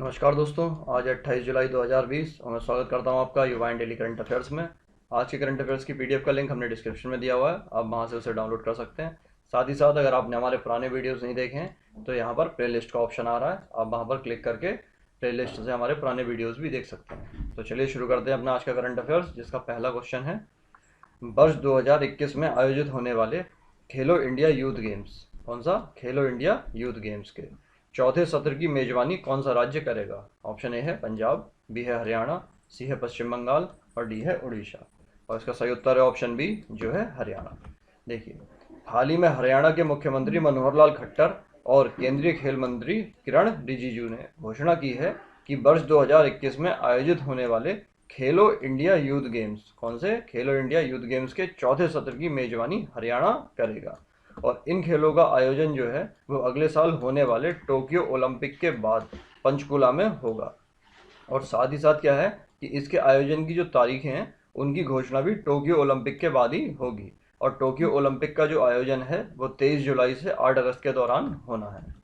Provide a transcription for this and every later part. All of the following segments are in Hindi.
नमस्कार दोस्तों। आज 28 जुलाई 2020 और मैं स्वागत करता हूं आपका युवा एंड डेली करंट अफेयर्स में। आज के करंट अफेयर्स की पीडीएफ का लिंक हमने डिस्क्रिप्शन में दिया हुआ है, आप वहां से उसे डाउनलोड कर सकते हैं। साथ ही साथ अगर आपने हमारे पुराने वीडियोस नहीं देखे हैं तो यहाँ पर प्लेलिस्ट का ऑप्शन आ रहा है, आप वहाँ पर क्लिक करके प्लेलिस्ट से हमारे पुराने वीडियोज़ भी देख सकते हैं। तो चलिए शुरू करते हैं अपना आज का करंट अफेयर्स, जिसका पहला क्वेश्चन है, वर्ष 2021 में आयोजित होने वाले खेलो इंडिया यूथ गेम्स, कौन सा खेलो इंडिया यूथ गेम्स के चौथे सत्र की मेजबानी कौन सा राज्य करेगा? ऑप्शन ए है पंजाब, बी है हरियाणा, सी है पश्चिम बंगाल और डी है उड़ीसा। और इसका सही उत्तर है ऑप्शन बी, जो है हरियाणा। देखिए, हाल ही में हरियाणा के मुख्यमंत्री मनोहर लाल खट्टर और केंद्रीय खेल मंत्री किरण रिजिजू ने घोषणा की है कि वर्ष 2021 में आयोजित होने वाले खेलो इंडिया यूथ गेम्स, कौन से खेलो इंडिया यूथ गेम्स के चौथे सत्र की मेजबानी हरियाणा करेगा। और इन खेलों का आयोजन जो है वो अगले साल होने वाले टोक्यो ओलंपिक के बाद पंचकुला में होगा। और साथ ही साथ क्या है कि इसके आयोजन की जो तारीखें हैं उनकी घोषणा भी टोक्यो ओलंपिक के बाद ही होगी। और टोक्यो ओलंपिक का जो आयोजन है वो 23 जुलाई से 8 अगस्त के दौरान होना है।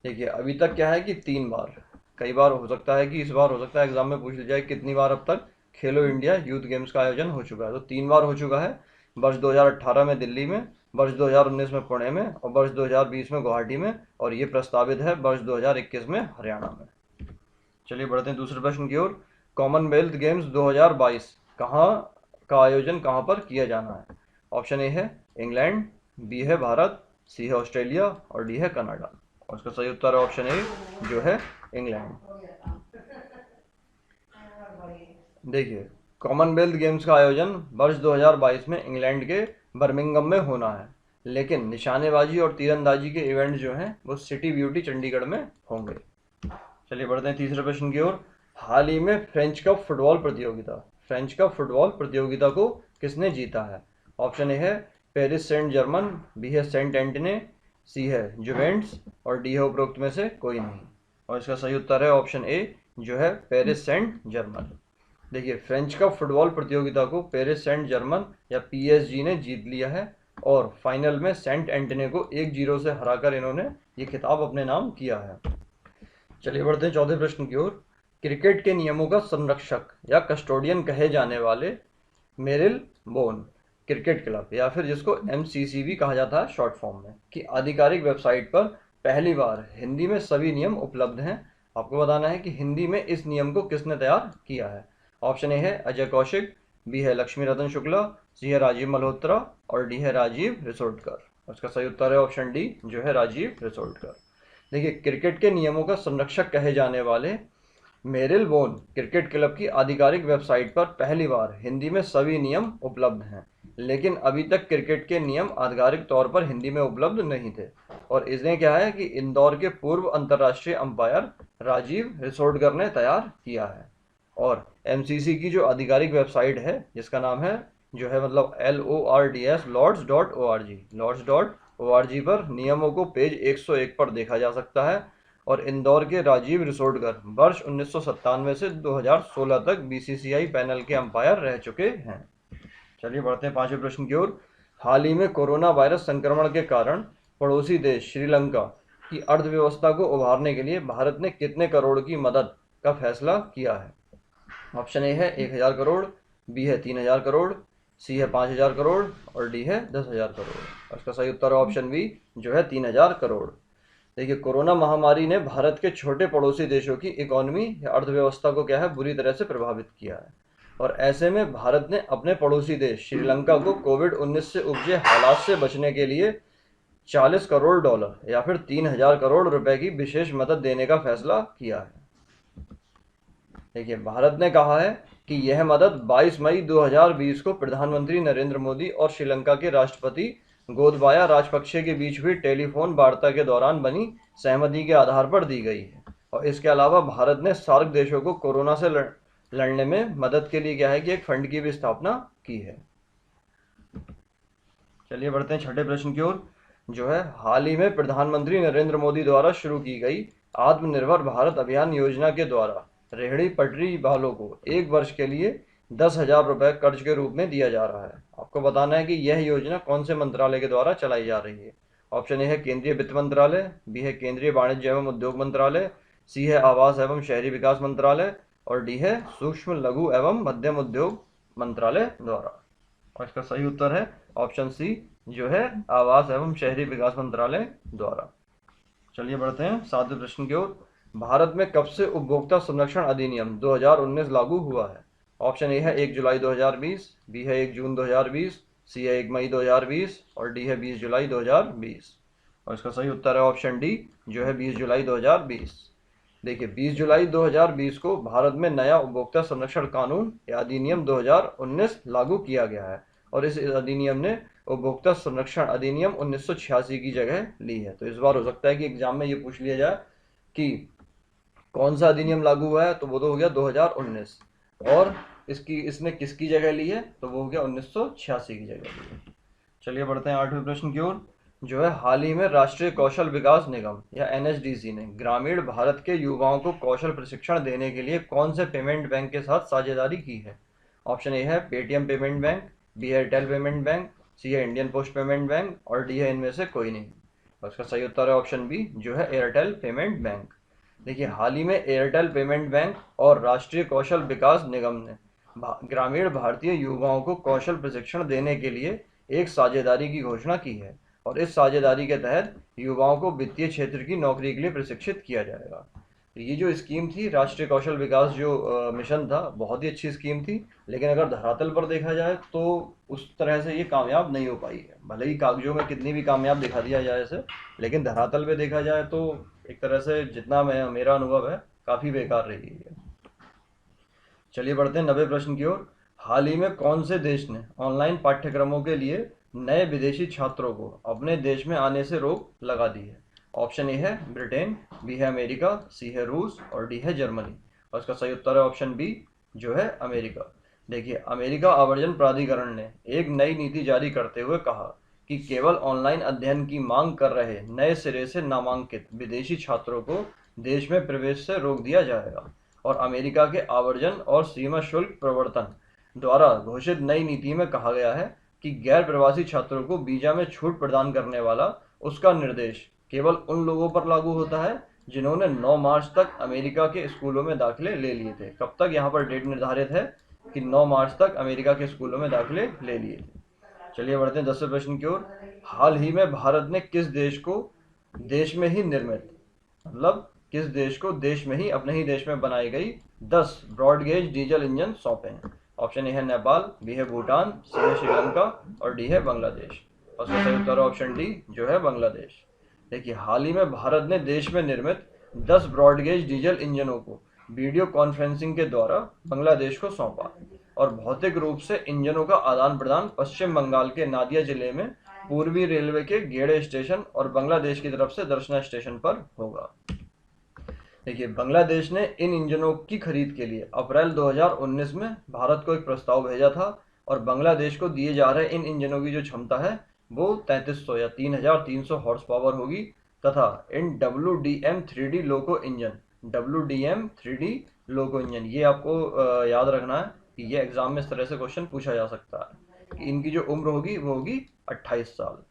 देखिए, अभी तक क्या है कि 3 बार, कई बार हो सकता है कि इस बार हो सकता है एग्जाम में पूछ लिया जाए कितनी बार अब तक खेलो इंडिया यूथ गेम्स का आयोजन हो चुका है। तो 3 बार हो चुका है, वर्ष 2018 में दिल्ली में, वर्ष 2019 में पुणे में और वर्ष 2020 में गुवाहाटी में, और ये प्रस्तावित है वर्ष 2021 में हरियाणा में। चलिए बढ़ते हैं दूसरे प्रश्न की ओर। कॉमनवेल्थ गेम्स 2022 कहाँ का आयोजन कहाँ पर किया जाना है? ऑप्शन ए है इंग्लैंड, बी है भारत, सी है ऑस्ट्रेलिया और डी है कनाडा। और इसका सही उत्तर है ऑप्शन ए, जो है इंग्लैंड। देखिए, कॉमनवेल्थ गेम्स का आयोजन वर्ष 2022 में इंग्लैंड के बर्मिंघम में होना है, लेकिन निशानेबाजी और तीरंदाजी के इवेंट जो हैं वो सिटी ब्यूटी चंडीगढ़ में होंगे। चलिए बढ़ते हैं तीसरे प्रश्न की ओर। हाल ही में फ्रेंच कप फुटबॉल प्रतियोगिता को किसने जीता है? ऑप्शन ए है पेरिस सेंट जर्मन, बी है सेंट एंटने, सी है जुवेंट्स और डी है उपरोक्त में से कोई नहीं। और इसका सही उत्तर है ऑप्शन ए, जो है पेरिस सेंट जर्मन। देखिए, फ्रेंच कप फुटबॉल प्रतियोगिता को पेरिस सेंट जर्मन या पीएसजी ने जीत लिया है और फाइनल में सेंट एंटने को 1-0 से हराकर इन्होंने ये खिताब अपने नाम किया है। चलिए बढ़ते हैं चौथे प्रश्न की ओर। क्रिकेट के नियमों का संरक्षक या कस्टोडियन कहे जाने वाले मेरिल बोन क्रिकेट क्लब, या फिर जिसको एमसीसी भी कहा जाता है शॉर्ट फॉर्म में, की आधिकारिक वेबसाइट पर पहली बार हिंदी में सभी नियम उपलब्ध हैं। आपको बताना है कि हिंदी में इस नियम को किसने तैयार किया है। ऑप्शन ए है अजय कौशिक, बी है लक्ष्मी रतन शुक्ला, सी है राजीव मल्होत्रा और डी है राजीव रिसोडकर। उसका सही उत्तर है ऑप्शन डी, जो है राजीव रिसोडकर। देखिए, क्रिकेट के नियमों का संरक्षक कहे जाने वाले मेरिल बोन क्रिकेट क्लब की आधिकारिक वेबसाइट पर पहली बार हिंदी में सभी नियम उपलब्ध हैं, लेकिन अभी तक क्रिकेट के नियम आधिकारिक तौर पर हिंदी में उपलब्ध नहीं थे। और इसने क्या है कि इंदौर के पूर्व अंतर्राष्ट्रीय अंपायर राजीव रिसोडकर ने तैयार किया है। और एमसीसी की जो आधिकारिक वेबसाइट है, जिसका नाम है, जो है मतलब LORDS lords.org पर नियमों को पेज 101 पर देखा जा सकता है। और इंदौर के राजीव रिसोडकर वर्ष 1997 से 2016 तक बीसीसीआई पैनल के अंपायर रह चुके हैं। चलिए बढ़ते हैं पांचवें प्रश्न की ओर। हाल ही में कोरोना वायरस संक्रमण के कारण पड़ोसी देश श्रीलंका की अर्थव्यवस्था को उभारने के लिए भारत ने कितने करोड़ की मदद का फैसला किया है? ऑप्शन ए है 1000 करोड़, बी है 3000 करोड़, सी है 5000 करोड़ और डी है 10,000 करोड़। इसका सही उत्तर है ऑप्शन बी, जो है 3000 करोड़। देखिए, कोरोना महामारी ने भारत के छोटे पड़ोसी देशों की इकोनॉमी या अर्थव्यवस्था को क्या है बुरी तरह से प्रभावित किया है। और ऐसे में भारत ने अपने पड़ोसी देश श्रीलंका को कोविड-19 से उपजे हालात से बचने के लिए $40 करोड़ या फिर 3000 करोड़ रुपए की विशेष मदद देने का फैसला किया है। देखिए, भारत ने कहा है कि यह मदद 22 मई 2020 को प्रधानमंत्री नरेंद्र मोदी और श्रीलंका के राष्ट्रपति गोतबाया राजपक्षे के बीच हुई टेलीफोन वार्ता के दौरान बनी सहमति के आधार पर दी गई है। और इसके अलावा भारत ने सार्क देशों को कोरोना से लड़ने में मदद के लिए क्या है कि एक फंड की भी स्थापना की है। चलिए बढ़ते हैं छठे प्रश्न की ओर, जो है हाल ही में प्रधानमंत्री नरेंद्र मोदी द्वारा शुरू की गई आत्मनिर्भर भारत अभियान योजना के द्वारा रेहड़ी पटरी वालों को 1 वर्ष के लिए 10,000 रुपये कर्ज के रूप में दिया जा रहा है। आपको बताना है कि यह योजना कौन से मंत्रालय के द्वारा चलाई जा रही है। ऑप्शन ए है केंद्रीय वित्त मंत्रालय, बी है केंद्रीय वाणिज्य एवं उद्योग मंत्रालय, सी है आवास एवं शहरी विकास मंत्रालय और डी है सूक्ष्म लघु एवं मध्यम उद्योग मंत्रालय द्वारा। और इसका सही उत्तर है ऑप्शन सी, जो है आवास एवं शहरी विकास मंत्रालय द्वारा। चलिए बढ़ते हैं 7वें प्रश्न की ओर। भारत में कब से उपभोक्ता संरक्षण अधिनियम 2019 लागू हुआ है? ऑप्शन ए है 1 जुलाई 2020, बी है 1 जून 2020, सी है 1 मई 2020 और डी है 20 जुलाई 2020। और इसका सही उत्तर है ऑप्शन डी, जो है 20 जुलाई 2020। देखिए 20 जुलाई 2020 को भारत में नया उपभोक्ता संरक्षण कानून या अधिनियम 2019 लागू किया गया है और इस अधिनियम ने उपभोक्ता संरक्षण अधिनियम 1986 की जगह ली है। तो इस बार हो सकता है कि एग्जाम में ये पूछ लिया जाए कि कौन सा अधिनियम लागू हुआ है, तो वो तो हो गया 2019 और इसने किसकी जगह ली है, तो वो हो गया 1986 की जगह ली है। चलिए बढ़ते हैं 8वें प्रश्न की ओर। जो है हाल ही में राष्ट्रीय कौशल विकास निगम या एनएसडीसी ने ग्रामीण भारत के युवाओं को कौशल प्रशिक्षण देने के लिए कौन से पेमेंट बैंक के साथ साझेदारी की है? ऑप्शन ए है पेटीएम पेमेंट बैंक, बी है एयरटेल पेमेंट बैंक, सी है इंडियन पोस्ट पेमेंट बैंक और डी है इनमें से कोई नहीं। और इसका सही उत्तर है ऑप्शन बी, जो है एयरटेल पेमेंट बैंक। देखिए हाल ही में एयरटेल पेमेंट बैंक और राष्ट्रीय कौशल विकास निगम ने ग्रामीण भारतीय युवाओं को कौशल प्रशिक्षण देने के लिए एक साझेदारी की घोषणा की है और इस साझेदारी के तहत युवाओं को वित्तीय क्षेत्र की नौकरी के लिए प्रशिक्षित किया जाएगा। तो ये जो स्कीम थी राष्ट्रीय कौशल विकास जो मिशन था, बहुत ही अच्छी स्कीम थी, लेकिन अगर धरातल पर देखा जाए तो उस तरह से ये कामयाब नहीं हो पाई है। भले ही कागजों में कितनी भी कामयाब दिखा दिया जाए इसे, लेकिन धरातल पे देखा जाए तो एक तरह से जितना मेरा अनुभव है काफ़ी बेकार रही है। चलिए बढ़ते हैं 90 प्रश्न की ओर। हाल ही में कौन से देश ने ऑनलाइन पाठ्यक्रमों के लिए नए विदेशी छात्रों को अपने देश में आने से रोक लगा दी है? ऑप्शन ए है ब्रिटेन, बी है अमेरिका, सी है रूस और डी है जर्मनी। और इसका सही उत्तर है ऑप्शन बी, जो है अमेरिका। देखिए अमेरिका आवर्जन प्राधिकरण ने एक नई नीति जारी करते हुए कहा कि केवल ऑनलाइन अध्ययन की मांग कर रहे नए सिरे से नामांकित विदेशी छात्रों को देश में प्रवेश से रोक दिया जाएगा। और अमेरिका के आवर्जन और सीमा शुल्क प्रवर्तन द्वारा घोषित नई नीति में कहा गया है कि गैर प्रवासी छात्रों को वीजा में छूट प्रदान करने वाला उसका निर्देश केवल उन लोगों पर लागू होता है जिन्होंने 9 मार्च तक अमेरिका के स्कूलों में दाखिले ले लिए थे। कब तक, यहाँ पर डेट निर्धारित है कि 9 मार्च तक अमेरिका के स्कूलों में दाखिले ले लिए थे। चलिए बढ़ते हैं 10वें प्रश्न की ओर। हाल ही में भारत ने किस देश को देश में ही निर्मित, मतलब किस देश को देश में ही अपने ही देश में बनाई गई 10 ब्रॉडगेज डीजल इंजन सौंपे हैं? ऑप्शन ए है नेपाल, बी है भूटान, सी है श्रीलंका और डी है बांग्लादेश। और इसका सही उत्तर ऑप्शन डी, जो है बांग्लादेश। देखिए हाल ही में भारत ने देश में निर्मित 10 ब्रॉडगेज डीजल इंजनों को वीडियो कॉन्फ्रेंसिंग के द्वारा बांग्लादेश को सौंपा और भौतिक रूप से इंजनों का आदान प्रदान पश्चिम बंगाल के नादिया जिले में पूर्वी रेलवे के गेड़े स्टेशन और बांग्लादेश की तरफ से दर्शना स्टेशन पर होगा। देखिए बांग्लादेश ने इन इंजनों की खरीद के लिए अप्रैल 2019 में भारत को एक प्रस्ताव भेजा था और बांग्लादेश को दिए जा रहे इन इंजनों की जो क्षमता है वो 3300 या 3300 हॉर्स पावर होगी तथा इन WDM-3D लोको इंजन, WDM-3D लोको इंजन, ये आपको याद रखना है कि ये एग्जाम में इस तरह से क्वेश्चन पूछा जा सकता है कि इनकी जो उम्र होगी वो होगी 28 साल।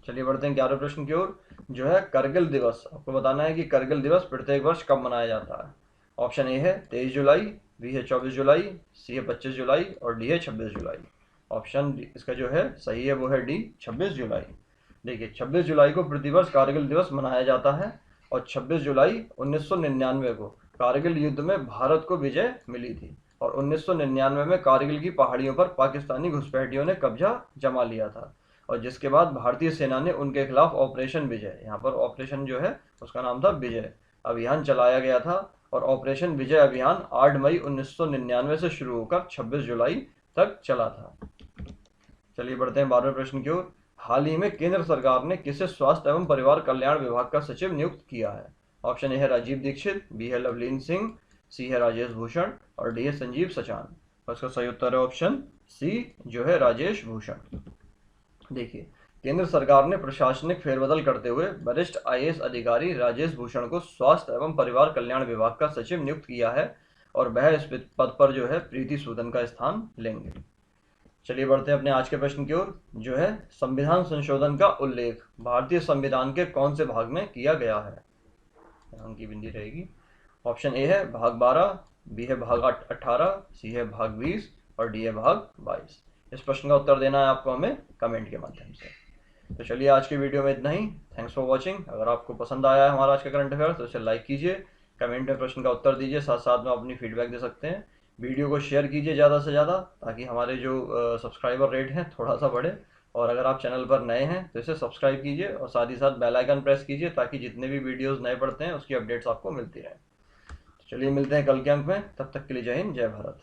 चलिए बढ़ते हैं 11वें प्रश्न की ओर। जो है करगिल दिवस, आपको बताना है कि करगिल दिवस प्रत्येक वर्ष कब मनाया जाता है? ऑप्शन ए है 23 जुलाई, बी है 24 जुलाई, सी है 25 जुलाई और डी है 26 जुलाई। ऑप्शन इसका जो है सही है वो है डी, 26 जुलाई। देखिए 26 जुलाई को प्रतिवर्ष कारगिल दिवस मनाया जाता है और 26 जुलाई 1999 को कारगिल युद्ध में भारत को विजय मिली थी और 1999 में कारगिल की पहाड़ियों पर पाकिस्तानी घुसपैठियों ने कब्जा जमा लिया था और जिसके बाद भारतीय सेना ने उनके खिलाफ ऑपरेशन विजय, यहाँ पर ऑपरेशन जो है उसका नाम था विजय अभियान, चलाया गया था और ऑपरेशन विजय अभियान 8 मई 1999 से शुरू होकर 26 जुलाई तक चला था। चलिए बढ़ते हैं 12वें प्रश्न की ओर। हाल ही में केंद्र सरकार ने किसे स्वास्थ्य एवं परिवार कल्याण विभाग का सचिव नियुक्त किया है? ऑप्शन ए है राजीव दीक्षित, बी है लवलीन सिंह, सी है राजेश भूषण और डी है संजीव सचान। और इसका सही उत्तर है ऑप्शन सी, जो है राजेश भूषण। देखिए केंद्र सरकार ने प्रशासनिक फेरबदल करते हुए वरिष्ठ आईएएस अधिकारी राजेश भूषण को स्वास्थ्य एवं परिवार कल्याण विभाग का सचिव नियुक्त किया है और वह इस पद पर जो है प्रीति सूदन का स्थान लेंगे। चलिए बढ़ते हैं अपने आज के प्रश्न की ओर। जो है संविधान संशोधन का उल्लेख भारतीय संविधान के कौन से भाग में किया गया है? अंक की बिंदी रहेगी। ऑप्शन ए है भाग 12, बी है भाग 18, सी है भाग 20 और डी है भाग 22। इस प्रश्न का उत्तर देना है आपको हमें कमेंट के माध्यम से। तो चलिए आज की वीडियो में इतना ही। Thanks for watching. अगर आपको पसंद आया है हमारा आज का करंट अफेयर्स तो इसे लाइक कीजिए, कमेंट में प्रश्न का उत्तर दीजिए, साथ साथ में अपनी फीडबैक दे सकते हैं। वीडियो को शेयर कीजिए ज़्यादा से ज़्यादा, ताकि हमारे जो सब्सक्राइबर रेट है थोड़ा सा बढ़े। और अगर आप चैनल पर नए हैं तो इसे सब्सक्राइब कीजिए और साथ ही साथ बेल आइकन प्रेस कीजिए, ताकि जितने भी वीडियोज़ नए पड़ते हैं उसकी अपडेट्स आपको मिलती रहें। तो चलिए मिलते हैं कल के अंक में, तब तक के लिए जय हिंद, जय भारत।